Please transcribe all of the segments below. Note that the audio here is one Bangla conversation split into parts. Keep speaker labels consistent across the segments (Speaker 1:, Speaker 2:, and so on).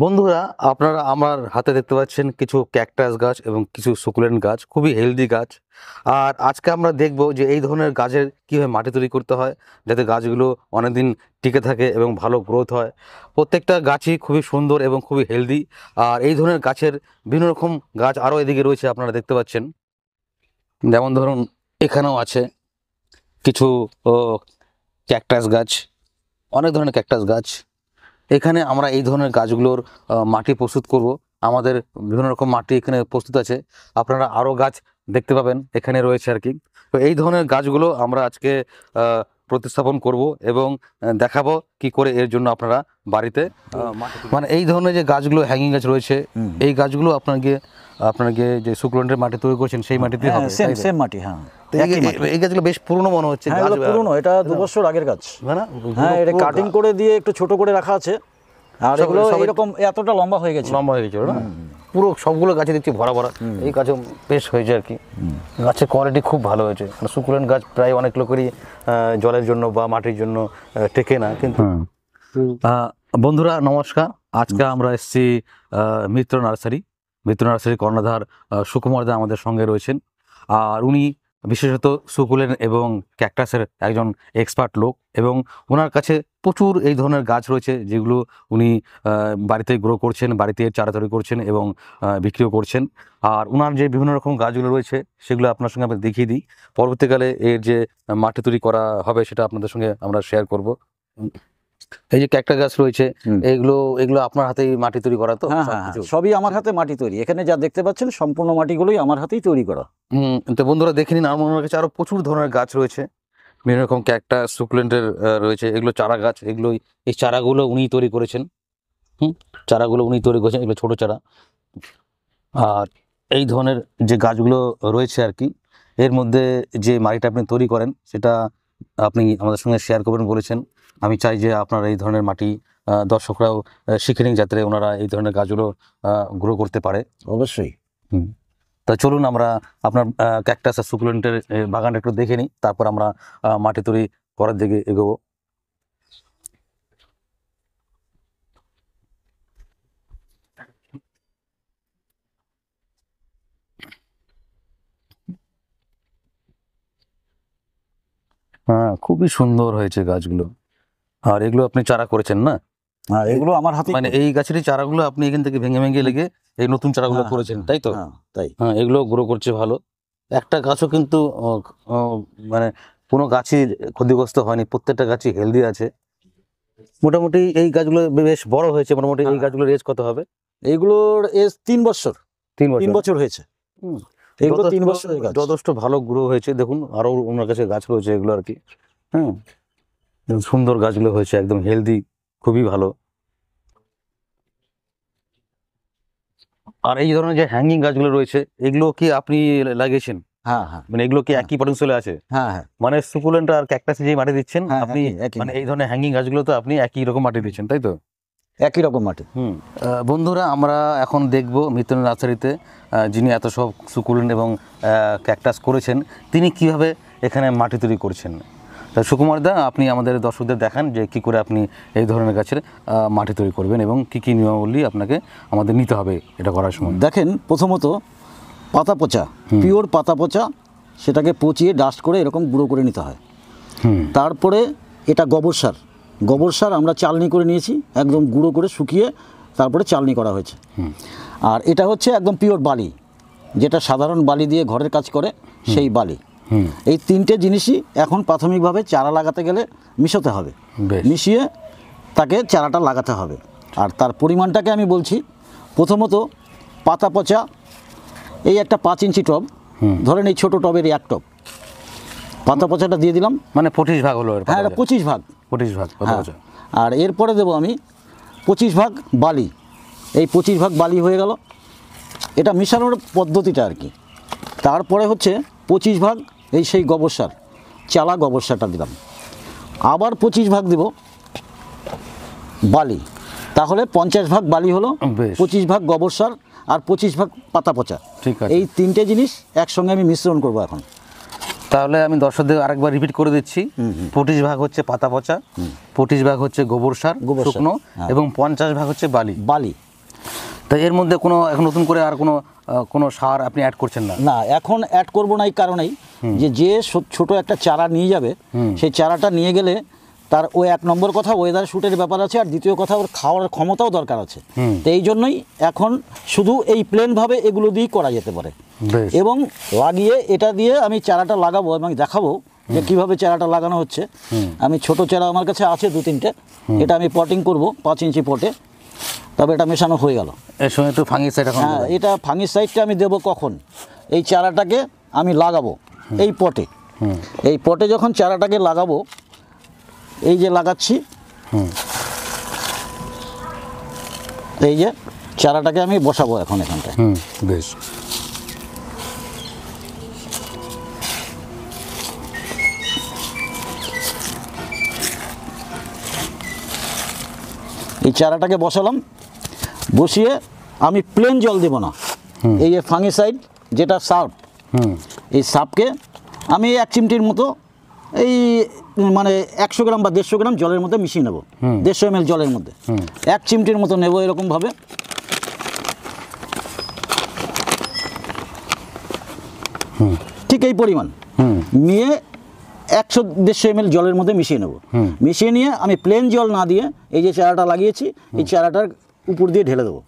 Speaker 1: বন্ধুরা, আপনারা আমার হাতে দেখতে পাচ্ছেন কিছু ক্যাকটাস গাছ এবং কিছু সুকুলেন্ট গাছ, খুবই হেলদি গাছ। আর আজকে আমরা দেখব যে এই ধরনের গাছের কীভাবে মাটি তৈরি করতে হয় যাতে গাছগুলো অনেকদিন টিকে থাকে এবং ভালো গ্রোথ হয়। প্রত্যেকটা গাছই খুবই সুন্দর এবং খুবই হেলদি। আর এই ধরনের গাছের বিভিন্ন রকম গাছ আরও এদিকে রয়েছে, আপনারা দেখতে পাচ্ছেন। যেমন ধরুন, এখানেও আছে কিছু ক্যাকটাস গাছ, অনেক ধরনের ক্যাকটাস গাছ। এখানে আমরা এই ধরনের গাছগুলোর মাটি প্রস্তুত করব। আমাদের বিভিন্ন রকম মাটি এখানে প্রস্তুত আছে, আপনারা আরও গাছ দেখতে পাবেন এখানে রয়েছে আর কি। তো এই ধরনের গাছগুলো আমরা আজকে প্রতিস্থাপন করব এবং দেখাবো কি করে এর জন্য আপনারা বাড়িতে মানে এই ধরনের যে গাছগুলো হ্যাঙ্গিং গাছ রয়েছে, এই গাছগুলো আপনাকে যে সুকুলেন্টের মাটি তৈরি করছেন সেই মাটিতে হবে,
Speaker 2: সেম মাটি। হ্যাঁ,
Speaker 1: এই গাছগুলো বেশ পুরনো মনে হচ্ছে।
Speaker 2: পুরনো, এটা 2 বছর আগের গাছ। হ্যাঁ, এটা কাটিং করে দিয়ে একটু ছোট করে রাখা আছে। আর এগুলো এরকম এতটা লম্বা হয়ে গেছে
Speaker 1: না, পুরো সবগুলো গাছে দেখছি ভরা ভরা। এই গাছও বেশ হয়েছে আর কি, গাছের কোয়ালিটি খুব ভালো হয়েছে। সুকুলেন্ট গাছ প্রায় অনেক লোকেরই জলের জন্য বা মাটির জন্য টেকে না, কিন্তু বন্ধুরা নমস্কার। আজকে আমরা এসেছি মিত্র নার্সারি কর্ণধার সুকুমার দা আমাদের সঙ্গে রয়েছেন। আর উনি বিশেষত সুকুলেন্ট এবং ক্যাকটাসের একজন এক্সপার্ট লোক, এবং ওনার কাছে প্রচুর এই ধরনের গাছ রয়েছে যেগুলো উনি বাড়িতে গ্রো করছেন, বাড়িতে চারা তৈরি করছেন এবং বিক্রিও করছেন। আর ওনার যে বিভিন্ন রকম গাছগুলো রয়েছে সেগুলো আপনার সঙ্গে আমরা দেখিয়ে দিই। পরবর্তীকালে এর যে মাটি তৈরি করা হবে সেটা আপনাদের সঙ্গে আমরা শেয়ার করব। এই যে ক্যাকটাস গাছ রয়েছে, এগুলো আপনার হাতেই মাটি তৈরি করা? তো
Speaker 2: সবই আমার হাতে মাটি তৈরি। এখানে যা দেখতে পাচ্ছেন সম্পূর্ণ মাটিগুলোই আমার হাতেই তৈরি করা।
Speaker 1: তো বন্ধুরা দেখে নিন, আমার কাছে আরো প্রচুর ধরনের গাছ রয়েছে, বিভিন্ন রকম ক্যাকটাস সুকুলেন্টের রয়েছে। এগুলো চারা গাছ, এই চারাগুলো উনি তৈরি করেছেন। এগুলো ছোট চারা। আর এই ধরনের যে গাছগুলো রয়েছে আর কি, এর মধ্যে যে মাটিটা আপনি তৈরি করেন সেটা আপনি আমাদের সঙ্গে শেয়ার করবেন বলেছেন। আমি চাই যে আপনারা এই ধরনের মাটি দর্শকরাও শিখে নিন, যাতে ওনারা এই ধরনের গাছগুলো গ্রো করতে পারে।
Speaker 2: অবশ্যই।
Speaker 1: তা চলুন আমরা আপনার ক্যাকটাস আর সুকুলেন্টের বাগানটা একটু দেখে নিই, তারপর আমরা মাটি তৈরি করার দিকে এগোবো। হ্যাঁ, খুবই সুন্দর হয়েছে গাছগুলো। আর এগুলো আপনি চারা করেছেন না?
Speaker 2: হ্যাঁ, এগুলো আমার হাতে।
Speaker 1: মানে এই গাছেরই চারাগুলো আপনি এখান থেকে ভেঙে লেগে এই নতুন চারাগুলো করেছেন, তাই তো?
Speaker 2: তাই।
Speaker 1: হ্যাঁ, এগুলো গ্রো করছে ভালো। একটা গাছও কিন্তু মানে কোনো গাছই ক্ষতিগ্রস্ত হয়নি, প্রত্যেকটা গাছই হেলদি আছে। মোটামুটি এই গাছগুলো বেশ বড় হয়েছে। মোটামুটি এই গাছগুলোর এজ কত হবে?
Speaker 2: এইগুলোর এজ 3 বছর। 3 বছর হয়েছে। এগুলো 3 বছরের গাছ,
Speaker 1: যথেষ্ট ভালো গ্রো হয়েছে। দেখুন আরো ওনার কাছে গাছ রয়েছে এগুলো আর কি। হ্যাঁ, সুন্দর গাছগুলো হয়েছে, একদম হেলদি, খুবই ভালো। আর এই ধরনের যে হ্যাঙ্গিং গাছগুলো রয়েছে, এগুলো কি আপনি লাগিয়েছেন?
Speaker 2: হ্যাঁ,
Speaker 1: মানে এগুলো কি একই পটেনশিয়ালে আছে?
Speaker 2: হ্যাঁ,
Speaker 1: মানে সুকুলেন্ট আর ক্যাকটাসে যে মাটি দিচ্ছেন আপনি, মানে এই ধরনের হ্যাঙ্গিং গাছগুলো তো আপনি একই রকম মাটি দিচ্ছেন, তাই তো?
Speaker 2: একই রকম মাটি।
Speaker 1: বন্ধুরা, আমরা এখন দেখব মিত্র নার্সারিতে যিনি এত সব সুকুলেন্ট এবং ক্যাকটাস করেছেন, তিনি কিভাবে এখানে মাটি তৈরি করছেন। সুকুমার দা, আপনি আমাদের দর্শকদের দেখান যে কি করে আপনি এই ধরনের গাছের মাটি তৈরি করবেন এবং কি কি নিয়মাবলী আপনাকে আমাদের নিতে হবে এটা করার সময়।
Speaker 2: দেখেন, প্রথমত পাতা পচা, পিওর পাতা পচা, সেটাকে পচিয়ে ডাস্ট করে এরকম গুঁড়ো করে নিতে হয়। তারপরে এটা গোবর সার আমরা চালনি করে নিয়েছি, একদম গুঁড়ো করে শুকিয়ে তারপরে চালনি করা হয়েছে। আর এটা হচ্ছে একদম পিওর বালি, যেটা সাধারণ বালি দিয়ে ঘরের কাজ করে সেই বালি। এই 3টে জিনিসই এখন প্রাথমিকভাবে চারা লাগাতে গেলে মিশাতে হবে, মিশিয়ে তাকে চারাটা লাগাতে হবে। আর তার পরিমাণটাকে আমি বলছি। প্রথমত পাতা পচা, এই একটা 5 ইঞ্চি টব, ধরেন এই ছোটো টবের 1 টব পাতা পচাটা দিয়ে দিলাম।
Speaker 1: মানে 25 ভাগ হলো?
Speaker 2: হ্যাঁ, এটা 25 ভাগ। আর এরপরে দেবো আমি 25 ভাগ বালি। এই 25 ভাগ বালি হয়ে গেল, এটা মিশানোর পদ্ধতিটা আর কি। তারপরে হচ্ছে 25 ভাগ এই সেই গোবর সার, চালা গোবর সারটা দিলাম। আবার 25 ভাগ দেব বালি, তাহলে 50 ভাগ বালি হলো, 25 ভাগ গোবর সার আর 25 ভাগ পাতা পচা।
Speaker 1: ঠিক আছে,
Speaker 2: এই 3টে জিনিস একসঙ্গে আমি মিশ্রণ করব এখন।
Speaker 1: তাহলে আমি দর্শকদের আরেকবার রিপিট করে দিচ্ছি। 25 ভাগ হচ্ছে পাতা পচা, 25 ভাগ হচ্ছে গোবর সার শুকনো, এবং 50 ভাগ হচ্ছে বালি। তো এর মধ্যে কোনো এখন নতুন করে আর কোনো সার আপনি অ্যাড করছেন না?
Speaker 2: না, এখন অ্যাড করব না এই কারণেই যে ছোট একটা চারা নিয়ে যাবে, সেই চারাটা নিয়ে গেলে তার ওই 1 নম্বর কথা ওয়েদার শ্যুটের ব্যাপার আছে, আর দ্বিতীয় কথা ওর খাওয়ার ক্ষমতাও দরকার আছে। তো এই জন্যই এখন শুধু এই প্লেনভাবে এগুলো দিয়েই করা যেতে পারে। এবং লাগিয়ে এটা দিয়ে আমি চারাটা লাগাবো এবং দেখাবো যে কীভাবে চারাটা লাগানো হচ্ছে। আমি ছোট চারা আমার কাছে আছে 2-3টে, এটা আমি পটিং করব 5 ইঞ্চি পটে। তবে এটা মেশানো হয়ে গেল।
Speaker 1: এর সঙ্গে একটু ফাঙ্গিসাইড এখন?
Speaker 2: হ্যাঁ, এটা ফাঙ্গিসাইডটা আমি দেবো কখন? এই চারাটাকে আমি লাগাবো এই পটে। এই পটে যখন চারাটাকে লাগাবো, এই যে লাগাচ্ছি, এই যে চারাটাকে আমি বসাবো এখন এখানটায়।
Speaker 1: বেশ।
Speaker 2: এই চারাটাকে বসালাম, বসিয়ে আমি প্লেন জল দেব না। এই যে ফাঙ্গিসাইড যেটা সার্ফ, এই সার্ফকে আমি 1 চিমটির মতো এই মানে 100 গ্রাম বা 150 গ্রাম জলের মধ্যে মিশিয়ে নেব। 150 ml জলের মধ্যে 1 চিমটির মতো নেব এরকমভাবে। ঠিক এই পরিমাণ নিয়ে 100-150 ml জলের মধ্যে মিশিয়ে নেব। মিশিয়ে নিয়ে আমি প্লেন জল না দিয়ে এই যে চারাটা লাগিয়েছি, এই চারাটার উপর দিয়ে ঢেলে দেবো।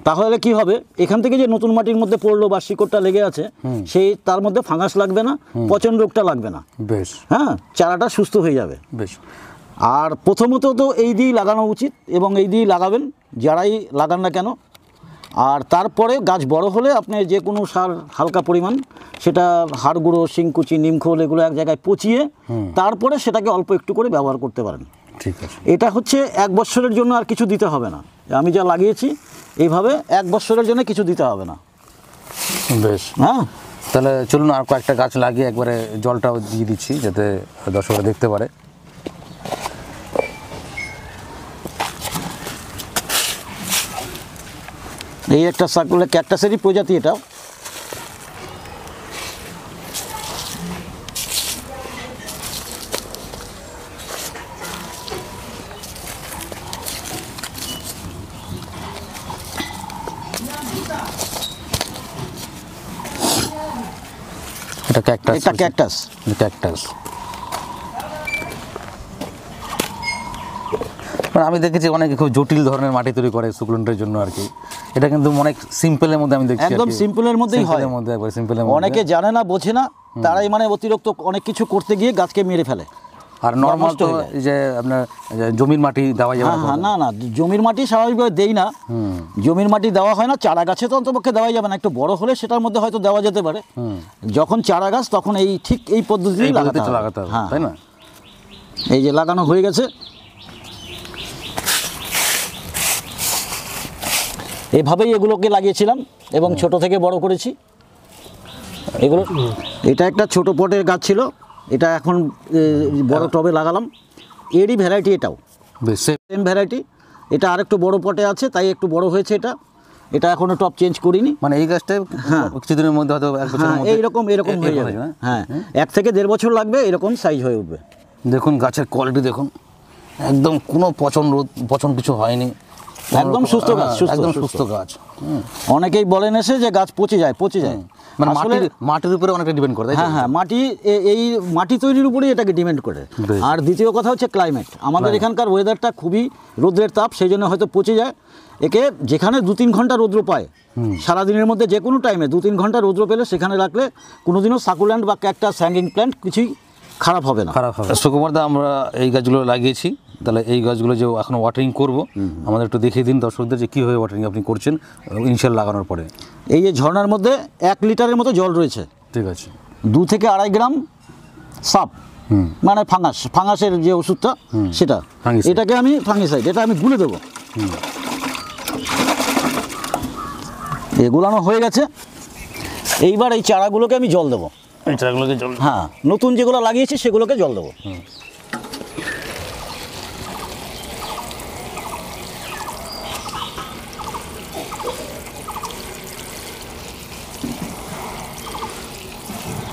Speaker 2: তাহলে কি হবে, এখান থেকে যে নতুন মাটির মধ্যে পড়লো বা শিকড়টা লেগে আছে, সেই তার মধ্যে ফাঙ্গাস লাগবে না, পচন রোগটা লাগবে না।
Speaker 1: বেশ।
Speaker 2: হ্যাঁ, চারাটা সুস্থ হয়ে যাবে।
Speaker 1: বেশ।
Speaker 2: আর প্রথমত তো এই দিয়েই লাগানো উচিত, এবং এই দিয়েই লাগাবেন যারাই লাগান না কেন। আর তারপরে গাছ বড় হলে আপনি যে কোনো সার হালকা পরিমাণ, সেটা হাড় গুঁড়ো, শিংকুচি, নিমখোল এগুলো এক জায়গায় পচিয়ে তারপরে সেটাকে অল্প একটু করে ব্যবহার করতে পারেন।
Speaker 1: ঠিক আছে।
Speaker 2: এটা হচ্ছে 1 বছরের জন্য, আর কিছু দিতে হবে না। আমি যা লাগিয়েছি এইভাবে 1 বছরের জন্য কিছু দিতে হবে না।
Speaker 1: বেশ।
Speaker 2: হ্যাঁ,
Speaker 1: তাহলে চলুন আর কয়েকটা গাছ লাগিয়ে একবারে জলটাও দিয়ে দিচ্ছি যাতে দর্শকরা দেখতে পারে।
Speaker 2: এই একটা সাকুলে ক্যাকটাসেরই প্রজাতি, এটা
Speaker 1: এটা ক্যাকটাস।
Speaker 2: এটা ক্যাকটাস।
Speaker 1: ক্যাকটাস আমি দেখেছি অনেকে খুব জটিল ধরনের মাটি তৈরি করে সুকুলেন্টের জন্য আর কি। এটা কিন্তু অনেক সিম্পলের মধ্যে আমি দেখছি,
Speaker 2: একদম সিম্পলের মধ্যেই হয়। অনেকে জানে না, বোঝে না, তারাই মানে অতিরিক্ত অনেক কিছু করতে গিয়ে গাছকে মেরে ফেলে।
Speaker 1: আর নরমাল তো যে আপনার জমির মাটি দেওয়া যাবে না?
Speaker 2: না না, জমির মাটি স্বাভাবিকভাবে দেই না। জমির মাটি দেওয়া হয় না, চারা গাছে তো অন্তপক্ষে দেওয়া যাবে না। একটু বড় হলে সেটার মধ্যে হয়তো দেওয়া যেতে পারে। যখন চারা গাছ তখন এই ঠিক এই পদ্ধতিতে লাগাতে হবে, তাই না? এই যে লাগানো হয়ে গেছে, এভাবেই এগুলোকে লাগিয়েছিলাম এবং ছোট থেকে বড় করেছি এগুলো। এটা একটা ছোট পটের গাছ ছিল, এটা এখন বড় টবে লাগালাম। এরই ভ্যারাইটি, এটাও সেম ভ্যারাইটি। এটা আরেকটু বড় পটে আছে, তাই একটু বড় হয়েছে। এটা এখনো টপ চেঞ্জ করিনি।
Speaker 1: মানে এই গাছটা কিছুদিনের মধ্যে হয়তো 1 বছরের মধ্যে
Speaker 2: এইরকম হয়ে যাবে। হ্যাঁ, 1 থেকে 1.5 বছর লাগবে, এরকম সাইজ হয়ে উঠবে।
Speaker 1: দেখুন গাছের কোয়ালিটি দেখুন, একদম কোনো পচন কিছু হয়নি,
Speaker 2: একদম সুস্থ গাছ,
Speaker 1: একদম সুস্থ গাছ।
Speaker 2: অনেকেই বলেন এসে যে গাছ পচে যায়।
Speaker 1: মানে মাটির উপরে অনেকটা ডিপেন্ড করে।
Speaker 2: হ্যাঁ, মাটি তৈরির উপরেই এটাকে ডিপেন্ড করে। আর দ্বিতীয় কথা হচ্ছে ক্লাইমেট। আমাদের এখানকার ওয়েদারটা খুবই রোদ্রের তাপ, সেই জন্য হয়তো পচে যায়। একে যেখানে 2-3 ঘন্টা রৌদ্র পায় সারাদিনের মধ্যে, যে কোনো টাইমে 2-3 ঘন্টা রৌদ্র পেলে সেখানে রাখলে কোনোদিনও সাকুল্যান্ড বা ক্যাকটাস, হ্যাঙ্গিং প্ল্যান্ট কিছুই খারাপ হবে না।
Speaker 1: সুকুমার দা, আমরা এই গাছগুলো লাগিয়েছি, তাহলে এই গাছগুলো যে এখন ওয়াটারিং করব, আমাদের একটু দেখিয়ে দিন দর্শকদের যে কীভাবে ওয়াটারিং আপনি করছেন ইনিশিয়াল লাগানোর পরে।
Speaker 2: এই যে ঝর্ণার মধ্যে 1 লিটারের মতো জল রয়েছে।
Speaker 1: ঠিক আছে।
Speaker 2: 2 থেকে 2.5 গ্রাম সাপ, মানে ফাঙ্গাসের যে ওষুধটা সেটা, এটাকে আমি ফাঙ্গিসাইড, এটা আমি গুলে দেবো। এগুলানো হয়ে গেছে। এইবার এই চারাগুলোকে আমি জল দেবো।
Speaker 1: এই চারাগুলোকে জল?
Speaker 2: হ্যাঁ, নতুন যেগুলো লাগিয়েছি সেগুলোকে জল দেবো।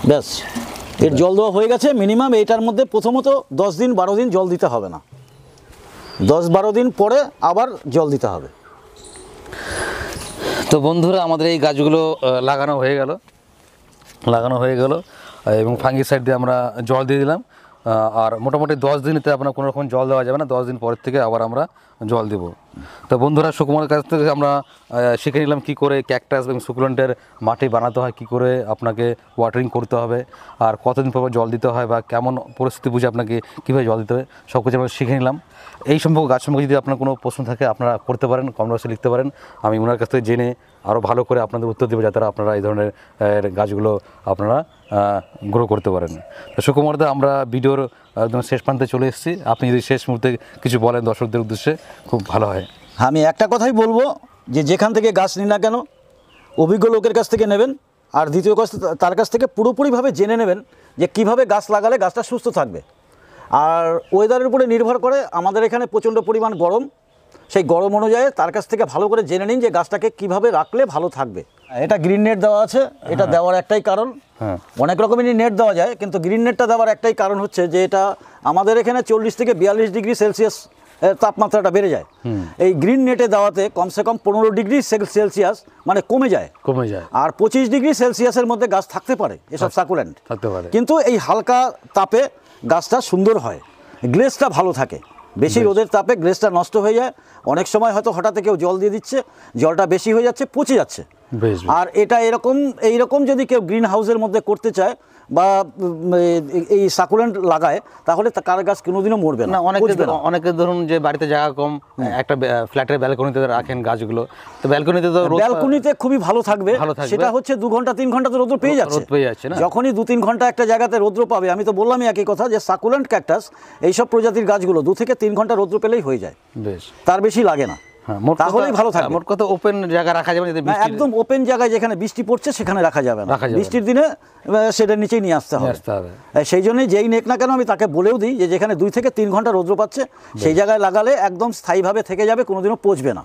Speaker 2: ব্যাস, এর জল দেওয়া হয়ে গেছে। মিনিমাম এইটার মধ্যে প্রথমত 10 দিন 12 দিন জল দিতে হবে না, 10-12 দিন পরে আবার জল দিতে হবে।
Speaker 1: তো বন্ধুরা, আমাদের এই গাছগুলো লাগানো হয়ে গেল এবং ফাঙ্গিসাইড দিয়ে আমরা জল দিয়ে দিলাম। আর মোটামুটি 10 দিনেতে আপনার কোনো রকম জল দেওয়া যাবে না, 10 দিন পরের থেকে আবার আমরা জল দেব। তো বন্ধুরা, সুকুমারের কাছ থেকে আমরা শিখে নিলাম কী করে ক্যাকটাস এবং সুকুলেন্টের মাটি বানাতে হয়, কী করে আপনাকে ওয়াটারিং করতে হবে, আর কতদিন পর জল দিতে হয়, বা কেমন পরিস্থিতি বুঝে আপনাকে কীভাবে জল দিতে হবে, সব কিছু আমরা শিখে নিলাম। এই সম্পর্কে গাছ সম্পর্কে যদি আপনার কোনো প্রশ্ন থাকে আপনারা করতে পারেন, কমেন্ট বক্সে লিখতে পারেন। আমি ওনার কাছ থেকে জেনে আরও ভালো করে আপনাদের উত্তর দেবো, যাতে আপনারা এই ধরনের গাছগুলো আপনারা গ্রো করতে পারেন। তো সুকুমারদা, আমরা ভিডিওর একদম শেষ প্রান্তে চলে এসেছি। আপনি যদি শেষ মুহূর্তে কিছু বলেন দর্শকদের উদ্দেশ্যে, খুব ভালো হয়।
Speaker 2: আমি একটা কথাই বলবো, যে যেখান থেকে গাছ নিন না কেন অভিজ্ঞ লোকের কাছ থেকে নেবেন, আর দ্বিতীয় কাছ তার কাছ থেকে পুরোপুরিভাবে জেনে নেবেন যে কিভাবে গাছ লাগালে গাছটা সুস্থ থাকবে। আর ওয়েদারের উপরে নির্ভর করে, আমাদের এখানে প্রচণ্ড পরিমাণ গরম, সেই গরম অনুযায়ী তার কাছ থেকে ভালো করে জেনে নিন যে গাছটাকে কিভাবে রাখলে ভালো থাকবে। এটা গ্রিন নেট দেওয়া আছে, এটা দেওয়ার একটাই কারণ, অনেক রকমেরই নেট দেওয়া যায়, কিন্তু গ্রিন নেটটা দেওয়ার একটাই কারণ হচ্ছে যে এটা আমাদের এখানে 40 থেকে 42 ডিগ্রি সেলসিয়াস তাপমাত্রাটা বেড়ে যায়। এই গ্রিন নেটে দেওয়াতে কমসে কম 15 ডিগ্রি সেলসিয়াস মানে কমে যায়, আর 25 ডিগ্রি সেলসিয়াসের মধ্যে গাছ থাকতে পারে এসব সাকুলেন্ট থাকতে পারে। কিন্তু এই হালকা তাপে গাছটা সুন্দর হয়, গ্লেজটা ভালো থাকে। বেশি রোদের তাপে গ্লেজটা নষ্ট হয়ে যায়, অনেক সময় হয়তো হঠাৎ কেউ জল দিয়ে দিচ্ছে, জলটা বেশি হয়ে যাচ্ছে, পচে যাচ্ছে। আর এটা এইরকম যদি কেউ গ্রিন হাউসের মধ্যে করতে চায় বা এই সাকুলেন্ট লাগায়, তাহলে কার গাছ কোনোদিনও মরবে না।
Speaker 1: অনেকে ধরুন যে বাড়িতে জায়গা কম, একটা ফ্ল্যাটের ব্যালকনিতে রাখেন গাছগুলো, তো ব্যালকনিতে
Speaker 2: খুবই ভালো থাকবে। সেটা হচ্ছে 2 ঘন্টা 3 ঘন্টা তো রোদ্র পেয়ে যাচ্ছে না। যখনই 2-3 ঘন্টা একটা জায়গাতে রোদ্র পাবে, আমি তো বললামই একই কথা যে সাকুলেন্ট ক্যাকটাস এইসব প্রজাতির গাছগুলো 2 থেকে 3 ঘন্টা রোদ্র পেলেই হয়ে যায়, তার বেশি লাগে না, তাহলেই ভালো থাকবে।
Speaker 1: মোট কথা ওপেন জায়গা রাখা যাবে না,
Speaker 2: একদম ওপেন জায়গায় যেখানে বৃষ্টি পড়ছে সেখানে রাখা যাবে না, বৃষ্টির দিনে সেটা নিচেই নিয়ে আসতে হবে। সেই জন্যই যেই নেক না কেন আমি তাকে বলেও দিই যে যেখানে 2 থেকে 3 ঘন্টা রোদ্র পাচ্ছে সেই জায়গায় লাগালে একদম স্থায়ীভাবে থেকে যাবে, কোনোদিনও পচবে না।